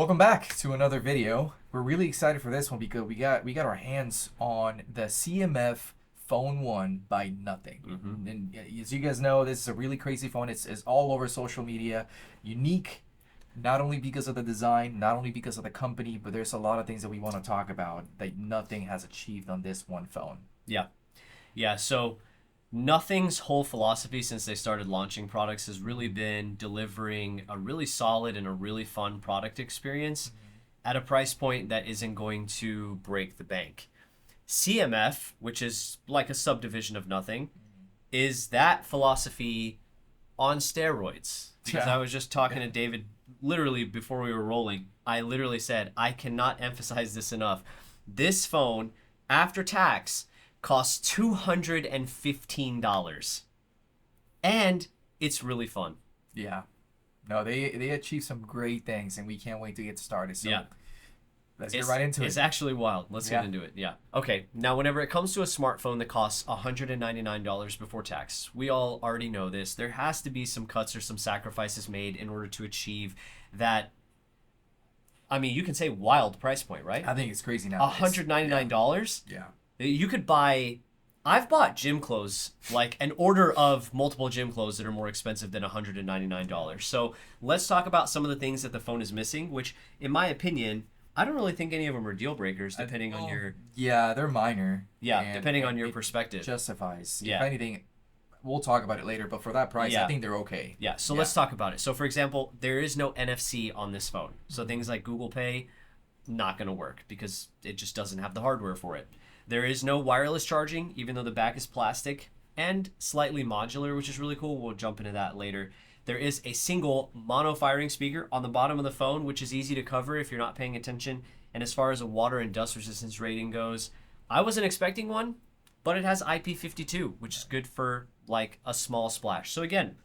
Welcome back to another video. We're really excited for this one because we got our hands on the CMF Phone 1 by Nothing. And as you guys know, this is a really crazy phone. It's all over social media. Unique, not only because of the design, not only because of the company, but there's a lot of things that we want to talk about that Nothing has achieved on this one phone. Yeah. So Nothing's whole philosophy since they started launching products has really been delivering a really solid and a really fun product experience at a price point that isn't going to break the bank. CMF, which is like a subdivision of Nothing, is that philosophy on steroids. Because I was just talking to David literally before we were rolling. I literally said, I cannot emphasize this enough. This phone, after tax, costs $215. And it's really fun. Yeah. No, they achieved some great things, and we can't wait to get started. So let's get right into it. It's actually wild. Let's get into it. Yeah. Okay. Now, whenever it comes to a smartphone that costs $199 before tax, we all already know this. There has to be some cuts or some sacrifices made in order to achieve that. I mean, you can say wild price point, right? I think it's crazy now. $199? Yeah. You could buy... I've bought gym clothes, like an order of multiple gym clothes that are more expensive than $199. So let's talk about some of the things that the phone is missing, which, in my opinion, I don't really think any of them are deal breakers, depending on your... Yeah, they're minor. Yeah, depending on your perspective. Justifies. Yeah. If anything, we'll talk about it later, but for that price, I think they're okay. Yeah, so let's talk about it. So, for example, there is no NFC on this phone. So things like Google Pay, not going to work because it just doesn't have the hardware for it. There is no wireless charging, even though the back is plastic, and slightly modular, which is really cool. We'll jump into that later. There is a single mono firing speaker on the bottom of the phone, which is easy to cover if you're not paying attention. And as far as a water and dust resistance rating goes, I wasn't expecting one, but it has IP52, which is good for like a small splash. So again,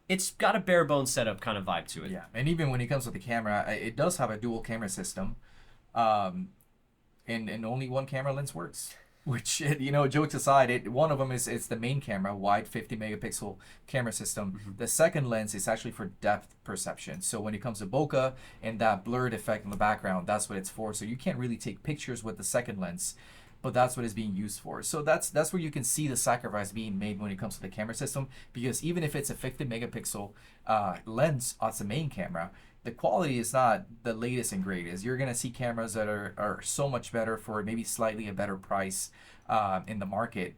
it's got a bare bones setup kind of vibe to it. Yeah, and even when it comes to the camera, it does have a dual camera system. And only one camera lens works, which, jokes aside, one of them is the main camera, wide 50 megapixel camera system. The second lens is actually for depth perception. So when it comes to bokeh and that blurred effect in the background, that's what it's for. So you can't really take pictures with the second lens, but that's what it's being used for. So that's where you can see the sacrifice being made when it comes to the camera system, because even if it's a 50 megapixel lens as the main camera, the quality is not the latest and greatest. You're gonna see cameras that are so much better for maybe slightly a better price in the market.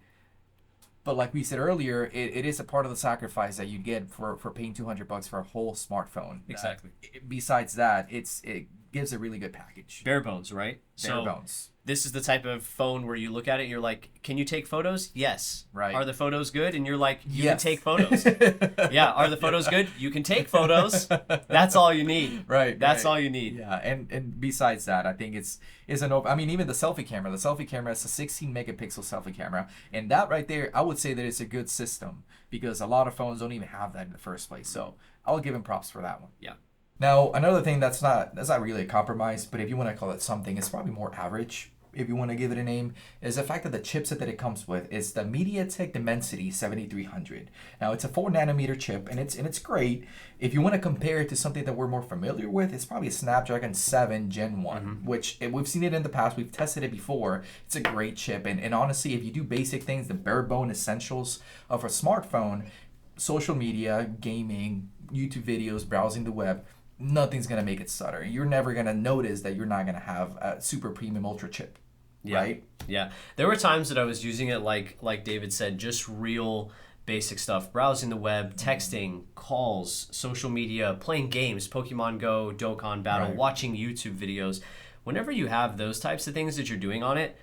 But like we said earlier, it is a part of the sacrifice that you get for paying $200 for a whole smartphone. Exactly. Besides that, it gives a really good package. Bare bones, right? Bare bones. This is the type of phone where you look at it and you're like, can you take photos? Yes. Right. Are the photos good? And you're like, you Yes. can take photos. Yeah. Are the photos good? You can take photos. That's all you need. Right. That's all you need. Yeah. And besides that, I think it's an open. I mean, even the selfie camera. The selfie camera is a 16 megapixel selfie camera, and that right there, I would say that it's a good system because a lot of phones don't even have that in the first place. So I'll give him props for that one. Yeah. Now, another thing that's not really a compromise, but if you want to call it something, it's probably more average, if you want to give it a name, is the fact that the chipset that it comes with is the MediaTek Dimensity 7300. Now, it's a 4 nanometer chip, and it's great. If you want to compare it to something that we're more familiar with, it's probably a Snapdragon 7 Gen 1, which we've seen it in the past. We've tested it before. It's a great chip, and honestly, if you do basic things, the bare bone essentials of a smartphone, social media, gaming, YouTube videos, browsing the web, nothing's going to make it stutter. You're never going to notice that you're not going to have a super premium ultra chip. Yeah. Right? Yeah. There were times that I was using it like David said, just real basic stuff, browsing the web, texting, calls, social media, playing games, Pokemon Go, Dokkan Battle, watching YouTube videos. Whenever you have those types of things that you're doing on it,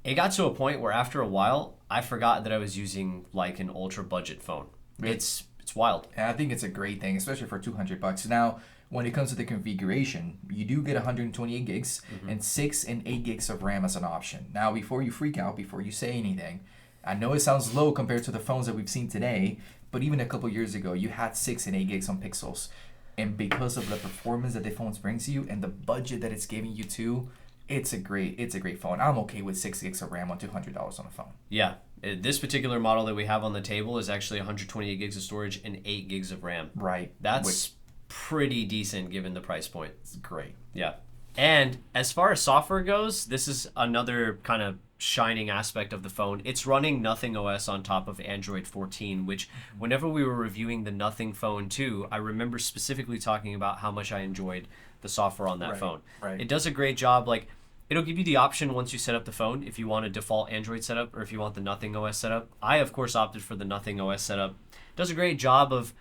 it got to a point where after a while, I forgot that I was using like an ultra budget phone. It's wild. And I think it's a great thing, especially for $200. Now, when it comes to the configuration, you do get 128 gigs and 6 and 8 gigs of RAM as an option. Now, before you freak out, before you say anything, I know it sounds low compared to the phones that we've seen today, but even a couple years ago, you had 6 and 8 gigs on Pixels. And because of the performance that the phones brings you and the budget that it's giving you too, it's a great phone. I'm okay with 6 gigs of RAM on $200 on a phone. Yeah. This particular model that we have on the table is actually 128 gigs of storage and 8 gigs of RAM. Right. That's pretty decent given the price point. It's great. Yeah. And as far as software goes, this is another kind of shining aspect of the phone. It's running Nothing OS on top of Android 14, which whenever we were reviewing the Nothing Phone 2, I remember specifically talking about how much I enjoyed the software on that phone. Right. It does a great job. Like, it'll give you the option once you set up the phone if you want a default Android setup or if you want the Nothing OS setup. I, of course, opted for the Nothing OS setup. It does a great job of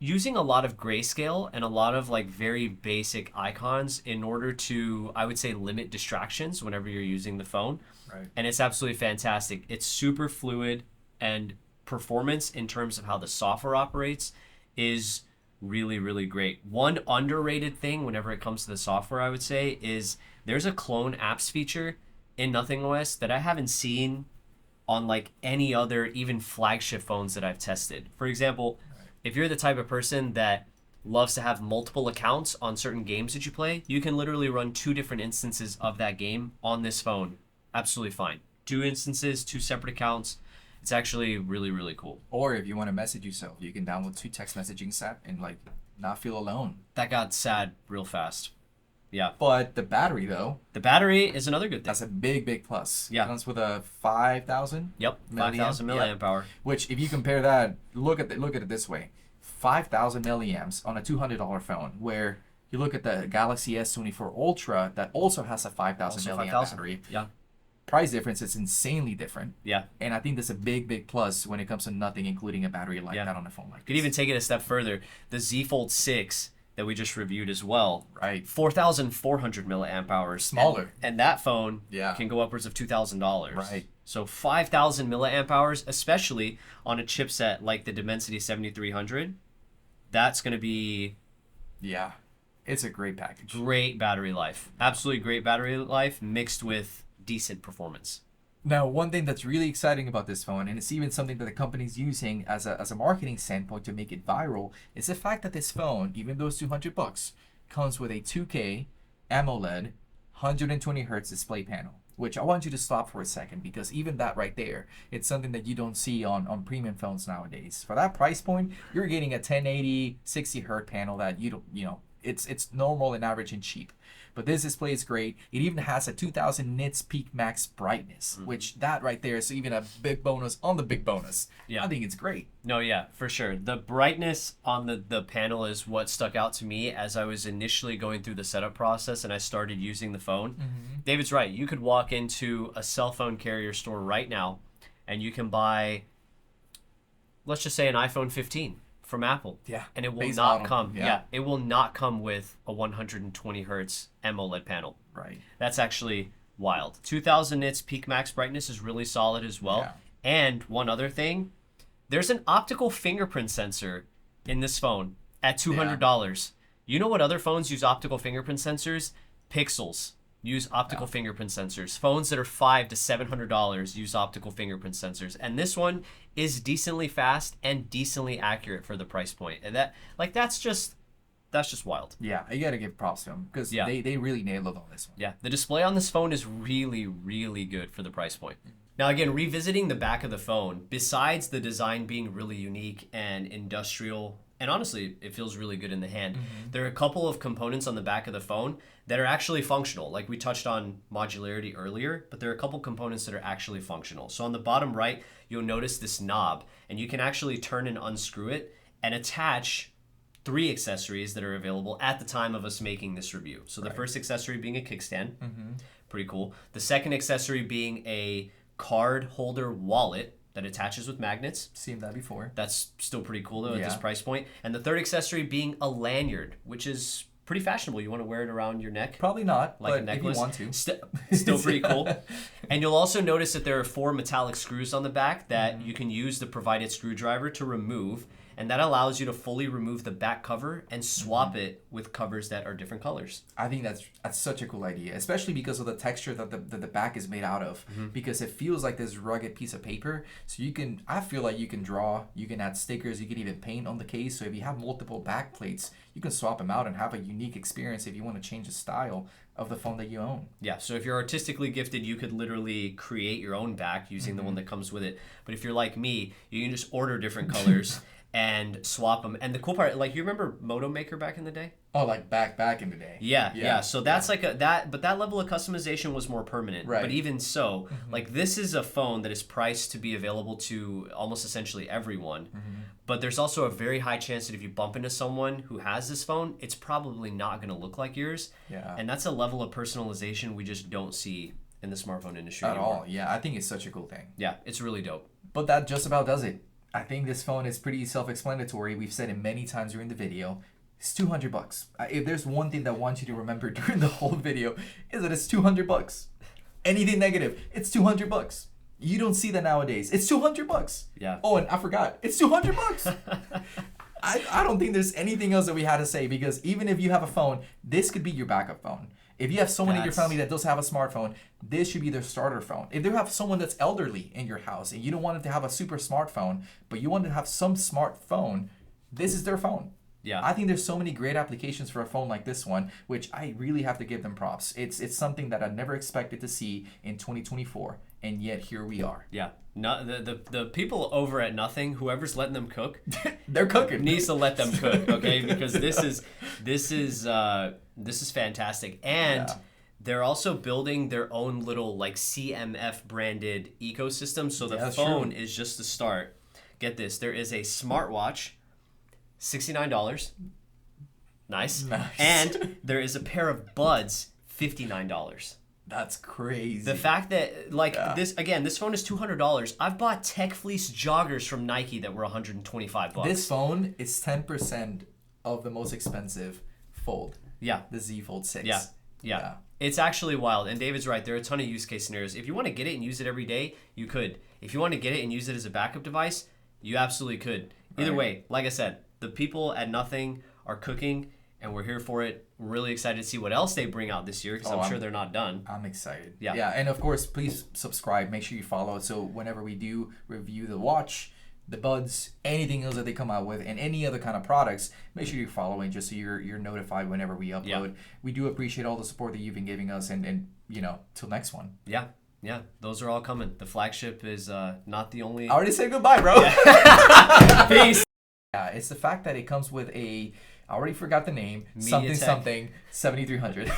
using a lot of grayscale and a lot of like very basic icons in order to, I would say, limit distractions whenever you're using the phone. Right. And it's absolutely fantastic. It's super fluid, and performance in terms of how the software operates is really, really great. One underrated thing whenever it comes to the software, I would say, is there's a clone apps feature in Nothing OS that I haven't seen on like any other even flagship phones that I've tested. For example, if you're the type of person that loves to have multiple accounts on certain games that you play, you can literally run 2 different instances of that game on this phone. Absolutely fine. 2 instances, 2 separate accounts. It's actually really, really cool. Or if you want to message yourself, you can download 2 text messaging apps and like not feel alone. That got sad real fast. Yeah. But the battery though, The battery is another good thing. that's a big plus. Yeah. It comes with a 5,000. Yep. 5,000 milliamp hour. Which, if you compare that, look at it this way: 5,000 milliamps on a $200 phone. Where you look at the Galaxy S24 Ultra, that also has a 5,000 Also milliamp 5,000. battery. Yeah. Price difference is insanely different. Yeah. And I think that's a big plus when it comes to nothing, including a battery like that on a phone like You could this. even take it a step further. The Z Fold 6 that we just reviewed as well. Right. 4,400 milliamp hours. Smaller. And that phone Yeah. can go upwards of $2,000. Right. So 5,000 milliamp hours, especially on a chipset like the Dimensity 7300, that's going to be Yeah. It's a great package. great battery life. Absolutely great battery life mixed with decent performance. Now, one thing that's really exciting about this phone, and it's even something that the company's using as a marketing standpoint to make it viral, is the fact that this phone, even though it's $200, comes with a 2K AMOLED 120 hertz display panel. Which I want you to stop for a second, because even that right there, it's something that you don't see on premium phones nowadays. For that price point, you're getting a 1080 60 hertz panel that it's normal and average and cheap. But this display is great. It even has a 2000 nits peak max brightness, which that right there is even a big bonus on the big bonus. Yeah. I think it's great. No, yeah, for sure. The brightness on the panel is what stuck out to me as I was initially going through the setup process and I started using the phone. David's right. You could walk into a cell phone carrier store right now and you can buy, let's just say, an iPhone 15 from Apple. Yeah. And it will Base not model. come. Yeah. Yeah. It will not come with a 120 hertz AMOLED panel. Right. That's actually wild. 2000 nits peak max brightness is really solid as well. Yeah. And one other thing, there's an optical fingerprint sensor in this phone at $200. You know what other phones use optical fingerprint sensors? Pixels use optical fingerprint sensors. Phones that are $500 to $700 use optical fingerprint sensors. And this one is decently fast and decently accurate for the price point. And that's just wild. Yeah, you gotta give props to them, because they really nailed it on this one. Yeah, the display on this phone is really, really good for the price point. Now, again, revisiting the back of the phone, besides the design being really unique and industrial, and honestly, it feels really good in the hand, there are a couple of components on the back of the phone that are actually functional. Like we touched on modularity earlier, but there are a couple components that are actually functional. So on the bottom right, you'll notice this knob, and you can actually turn and unscrew it and attach 3 accessories that are available at the time of us making this review. So the first accessory being a kickstand, pretty cool. The second accessory being a card holder wallet that attaches with magnets. Seen that before. That's still pretty cool though at this Yeah. price point. And the third accessory being a lanyard, which is pretty fashionable. You want to wear it around your neck? Probably not, Like but a necklace. if you want to. Still pretty cool. And you'll also notice that there are 4 metallic screws on the back that you can use the provided screwdriver to remove. And that allows you to fully remove the back cover and swap it with covers that are different colors. I think that's such a cool idea, especially because of the texture that the back is made out of. Because it feels like this rugged piece of paper. So I feel like you can draw, you can add stickers, you can even paint on the case. So if you have multiple back plates, you can swap them out and have a unique experience if you want to change the style of the phone that you own. Yeah, so if you're artistically gifted, you could literally create your own back using the one that comes with it. But if you're like me, you can just order different colors and swap them. And the cool part, like, you remember Moto Maker back in the day? Oh, like back in the day. Yeah. So that's like but that level of customization was more permanent. Right. But even so, like, this is a phone that is priced to be available to almost essentially everyone. But there's also a very high chance that if you bump into someone who has this phone, it's probably not going to look like yours. Yeah. And that's a level of personalization we just don't see in the smartphone industry At anymore. all. Yeah, I think it's such a cool thing. Yeah, it's really dope. But that just about does it. I think this phone is pretty self-explanatory. We've said it many times during the video. It's $200. If there's one thing that I want you to remember during the whole video, is that it's $200. Anything negative, it's $200. You don't see that nowadays. It's $200. Yeah. Oh, and I forgot. It's $200. I don't think there's anything else that we had to say, because even if you have a phone, this could be your backup phone. If you have someone in your family that does have a smartphone, this should be their starter phone. If you have someone that's elderly in your house and you don't want them to have a super smartphone, but you want them to have some smartphone, this is their phone. Yeah. I think there's so many great applications for a phone like this one, which I really have to give them props. It's something that I never expected to see in 2024, and yet here we are. Yeah. No, the people over at Nothing, whoever's letting them cook, They're cooking. needs to let them cook, okay? Because this is fantastic, and they're also building their own little like CMF branded ecosystem. So the phone is just the start. Get this: there is a smartwatch, $69, nice, and there is a pair of buds, $59. That's crazy. The fact that, like, this phone is $200. I've bought Tech Fleece joggers from Nike that were $125. This phone is 10% of the most expensive Fold. Yeah. The Z Fold 6. Yeah. It's actually wild. And David's right. There are a ton of use case scenarios. If you want to get it and use it every day, you could. If you want to get it and use it as a backup device, you absolutely could. Either way, like I said, the people at Nothing are cooking, and we're here for it. We're really excited to see what else they bring out this year, because I'm sure they're not done. I'm excited. Yeah. And of course, please subscribe. Make sure you follow, so whenever we do review the watch, the buds, anything else that they come out with, and any other kind of products, make sure you're following, just so you're notified whenever we upload. Yeah. We do appreciate all the support that you've been giving us, and till next one. Yeah, those are all coming. The flagship is not the only... I already said goodbye, bro. Peace. Yeah, it's the fact that it comes with I already forgot the name, MediaTek. something 7300.